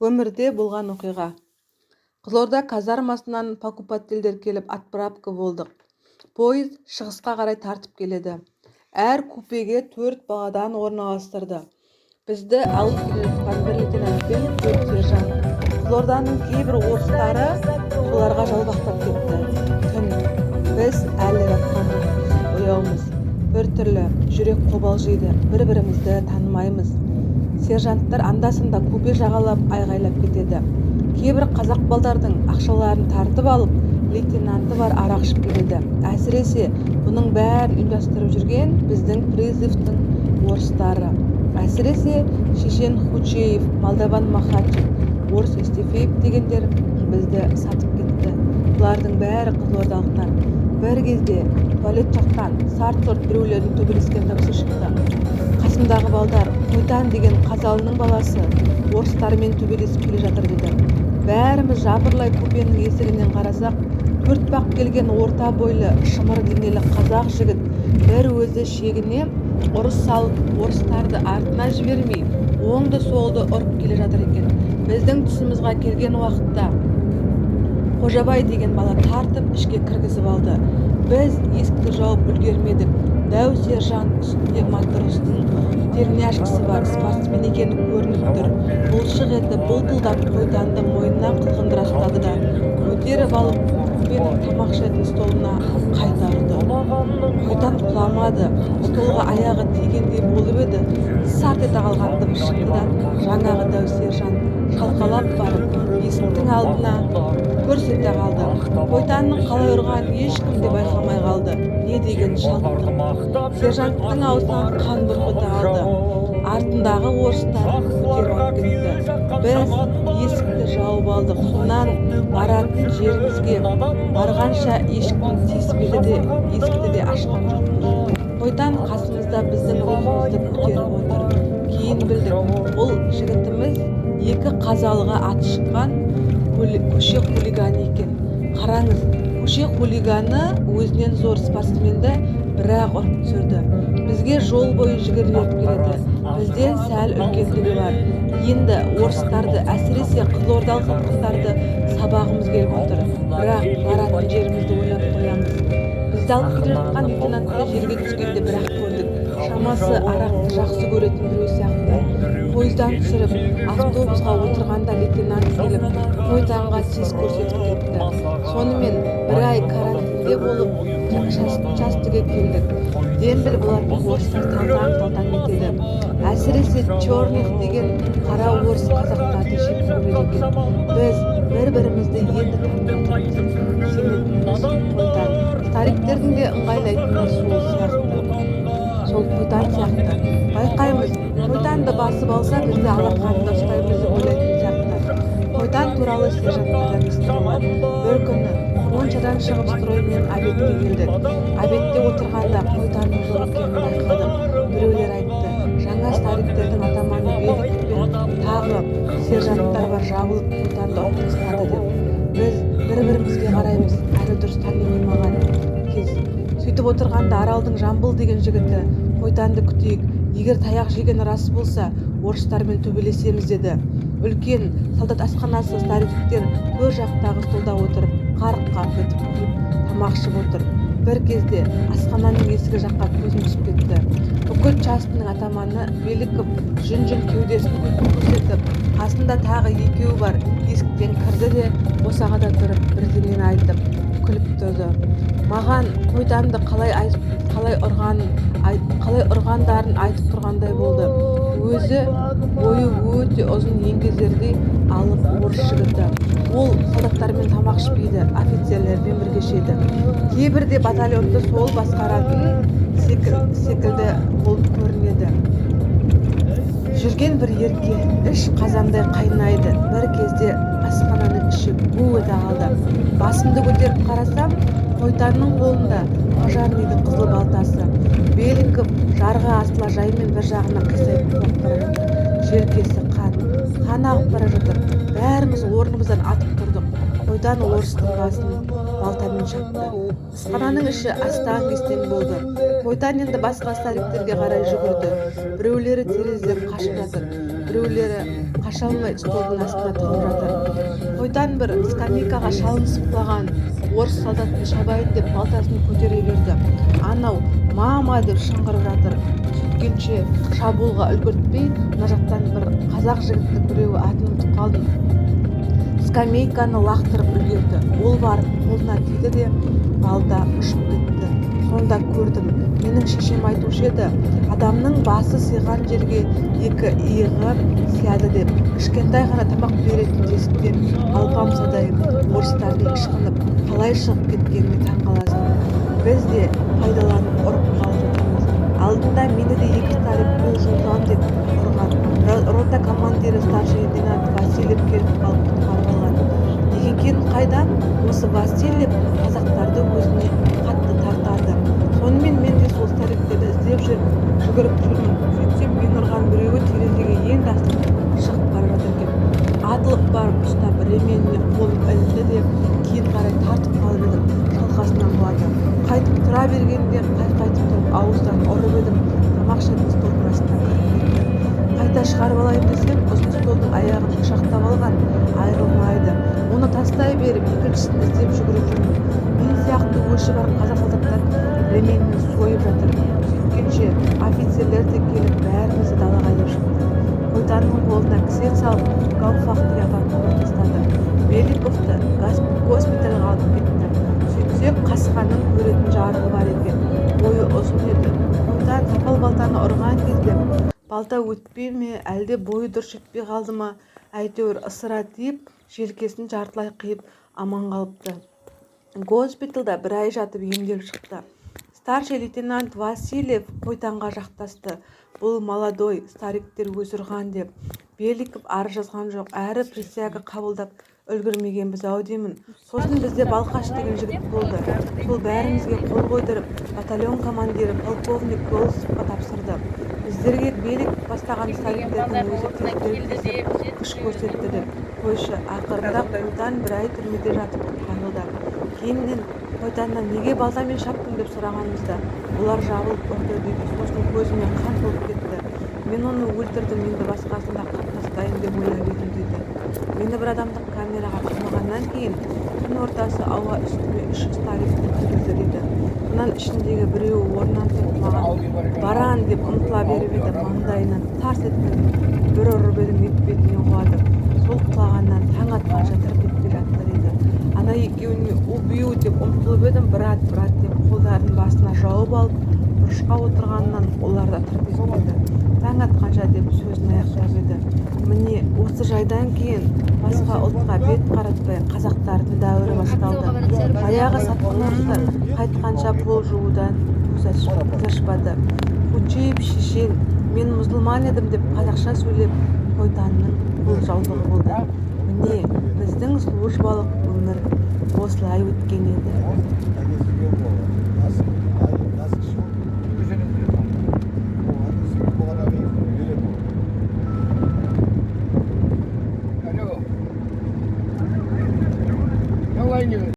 Өмірде болған оқиға. Қызылорда казармасынан покупательдер келіп отправка болдық. Пойыз шығысқа қарай тартып келеді. Әр купеге 4 баладан орналастырды. Бізді алып келе жатқан бір лейтенант пен 4 сержант. Қызылорданың кейбір орыстары соларға жалбақтап кетті. Түн. Біз әлі жатқанбыз, ояумыз. Bir түрлі жүрек қобалжиды, бір-бірімізді танымаймыз. Сержанттар анда-санда купе жағалап айғайлап кетеді. Кейбір қазақ балдардың ақшаларын тартып алып, лейтенанты бар арақ ішіп келеді. Әсіресе бұның бәрін ұйымдастырып жүрген біздің призывтың орыстары. Әсіресе Шешен Хучеев, Молдаван Махачев, Орыс Естефеев дегендер бізді сатып кетті. Бұлардың бәрі қызылордалықтар. Bir кезде туалет жақтан сарт-сорт біреулердің төбелескен дауысы шықты. Қасымдағы балдар Қойтан деген қазалының баласы орыстармен төбелесіп келе жатыр деді. Бәріміз жапырлай купенің есігінен қарасақ, 4 бақ келген орта бойлы, шымыр денелі қазақ жігіт бір өзі шегіне ұрыс салып, орыстарды артына жібермей, оңды-солды ұрып келе жатыр екен. Біздің тұсымызға келген уақытта Қожабай деген бала тартып ішке кіргізіп алды. Біз есікті жауып үлгермедік. Дәу сержант үстінде матростың тельняшкасы бар, спортсмен екені көрініп тұр. Бұлшық еті бұлтылдап Қойтанды мойнынан қылғындыра ұстады да көтеріп алып купенің тамақ ішетін столына қайта ұрды. Қойтан құламады. Столға аяғы тигендей болып еді. Сарт ете қалған дыбыс шықты да жаңағы дәу сержант шалқалап барып есіктің алдына көрсете қалды. Қойтанның қалай ұрғанын ешкім де байқамай қалды. Не деген шалттық. Сержанттың аузынан қан бұрқыта қалды. Артындағы орыстар көтеріп алып кетті. Біз есікті жауып алдық. Сонан баратын жерімізге барғанша ешкім тиіспеді де есікті де ашқан жоқпыз. Қойтан қасымызда біздің рухымызды көтеріп отыр. Кейін білдік, бұл жігітіміз 2 қазалыға аты шыққан көше хулиганы екен. Қараңыз, көше хулиганы өзінен зор спортсменді бірақ ұрып түсірді. Бізге жол бойы жүгіріп келеді. Бізден сәл үлкендігі бар. Енді орыстарды, әсіресе қызылордалық қыздарды сабағымыз келіп отыр. Бірақ баратын жерімізді ойлап қоямыз. Бізді алып келе жатқан лейтенантты жерге түскенде бірақ көрдік. Шамасы арақты жақсы көретін біреу сияқты. Пойыздан түсіріп, автобусқа отырғанда лейтенант келіп, Қойтанға тез көрсетіп кетті. Сонымен 1 ай карантинде болып, частыге келдік. Дембіл болатын орыстар талтаң етеді. Әсіресе Черных деген қара орыс қазақтарды жек көреді екен. Біз бір-бірімізді енді танымаймыз. Сенетініміз Қойтан. Стариктердің де ыңғайлайтыны сол сияқты. Сол Қойтан сияқты. Байқаймыз, Қойтанды басып алса, бізді алақанында ұстаймыз деп ойлайтын сияқты. Қойтан туралы сержанттардан естіген. Bir күні Моншадан шығып строймен обедке келдік. Обедте отырғанда Қойтанның жоқ екенін байқадық. Біреулер айтты, жаңа стариктердің атаманы Беликов пен тағы сержанттар бар жабылып Қойтанды ұрып тастады деп. Біз бір-бірімізге қараймыз, әлі дұрыс тани қоймаған кез. Сөйтіп отырғанда Аралдың Жамбыл деген жігіті Қойтанды күтейік. Егер таяқ жегені рас болса, орыстармен төбелесеміз деді. Үлкен солдат асханасы стариктер көр жақтағы столда отырып, қарқ-қарқ етіп күліп, тамақ ішіп отыр. Bir кезде асхананың есігі жаққа көзім түсіп кетті. Бүкіл частының атаманы Беликов жүн-жүн кеудесін көрсетіп, қасында тағы екеуі бар. Есіктен кірді де босағада тұрып, бірдеңені айтып, күліп тұрды. Маған Қойтанды қалай ұрғандарын айтып тұрғандай болды. Өзі бойы өте ұзын еңгезердей алып орыс жігіті. Ол солдаттармен тамақ ішпейді, офицерлермен бірге ішеді. Кейбірде батальонды сол басқаратын секілді болып көрінеді. Жүрген бір ерке іш қазандай қайнайды. Bir кезде асхананың іші бу ете қалды. Басымды көтеріп қарасам, Қойтанның қолында пожарныйдың қызыл балтасы. Беликов жарға асыла жаймен бір жағына қисайып құлап бара жатыр. Желкесі қан ағып бара жатыр. Бәріміз орнымыздан атып тұрдық. Қойтан орыстың басын балтамен шапты. Асхананың іші астаң-кестең болды. Қойтан енді басқа стариктерге қарай жүгірді. Біреулері терезеден қашып жатыр, біреулері қаша алмай столдың астына тығылып жатыр. Қойдан бір скамейкаға шалынысып құлаған орыс солдатын шабайын деп балтасын көтере берді. Анау мама деп шыңғырып жатыр. Сөйткенше шабуылға үлгертпей, мына жақтан бір қазақ жігіттің біреуі атын ұмытып қалдым, скамейканы лақтырып үлгерді. Ол барып қолына тиді де балта ұшып кетті. Сонда көрдім, менің шешем айтушы еді, адамның басы сыйған жерге екі иығы сияды деп. Кішкентай ғана тамақ беретін тесіктен алпамсадай орыстардың ышқынып қалай шығып кеткеніне таң қаласың. Біз де пайдаланып ұрып қалып жатырмыз. Алдында мені де екі старик пол жуған деп ұрған. Рота командирі старший лейтенант Васильев келіп қалып құтқарып алған. Неге екенін қайдам? Осы Васильев қазақтарды өзіне қатты тартады. Сонымен мен де сол стариктерді іздеп жүгіріп жүрмін. Сөйтсем мені ұрған біреуі терезеге енді асылып шығып бара жатыр екен. Атылып барып ұстап ременіне қолым ілінді де кейін қарай тартып қалып едім. Шалқасынан құлады. Қайтып тұра бергенде қайтып тұрып ауыздан ұрып едім. Тамақ ішетін столдың астына кіріп кетті. Қайта шығарып алайын десем, ұзын столдың аяғын құшақтап алған, айырылмайды. Оны тастай беріп екіншісін іздеп жүгіріп жүрмін. Мен сияқты өші бар қазақ солдаттар ременмен сойып жатыр. Сөйткенше офицерлер де келіп бәрімізді далаға айдап шықты. Қойтанның қолына кісен салып, гауптвахтаға апарып тастады. Беликовты госпитальға алып кетті. Сөйтсек қасқаның көретін жарығы бар екен. Бойы ұзын еді. Қойтан тапал балтаны ұрған кезде балта өтпей ме, әлде бойы дұрыс жетпей қалды ма, әйтеуір ысыра тиіп, желкесін жартылай қиып аман қалыпты. Госпитальда бір ай жатып емделіп шықты. Старший лейтенант Васильев Қойтанға жақтасты. Бұл молодой стариктер өз ұрған деп. Беликов арыз жазған жоқ, әрі присяга қабылдап үлгірмегенбіз-ау деймін. Сосын бізде Балқаш деген жігіт болды. Сол бәрімізге қол қойдырып, батальон командирі полковник Голосовқа тапсырды. Біздерге Беликов бастаған стариктердің өзі тезірек күш көрсетті деп. Қойшы, ақырында Қойтан бір ай түрмеде жатып құтқарылды. Кейіннен Қойтаннан неге балтамен шаптың деп сұрағанымызда, олар жабылып ұрды дейді. Сосын көзіме қан толып кетті. Мен оны өлтірдім, енді басқасын да қырып тастайын деп ойлап едім дейді. Мені бір адамдық камераға қамағаннан кейін түн ортасы ауа үстіме 3 старик кіргізді дейді. Мұнан ішіндегі біреуі орнынан тұрып маған баран деп ұмтыла беріп еді, маңдайынан тарс етті. Бір ұрып едім, етпетінен құлады. Сол құлағаннан таң атқанша тырп етпей жатты дейді. Ана екеуіне убью деп ұмтылып едім, брат деп қолдарын басына жауып алып, бұрышқа отырғаннан олар да тырп етпеді. Таң атқанша деп сөзін аяқтап еді. Міне осы жайдан кейін басқа ұлтқа бет қаратпай қазақтардың дәуірі басталды. Баяғы сатқындар қайтқанша пол жуудан көз ашпады. Учиев шешен, мен мұсылман едім деп қазақша сөйлеп Қойтанның бұл жаулығы болды. Міне біздің службалық өмір осылай өткен еді.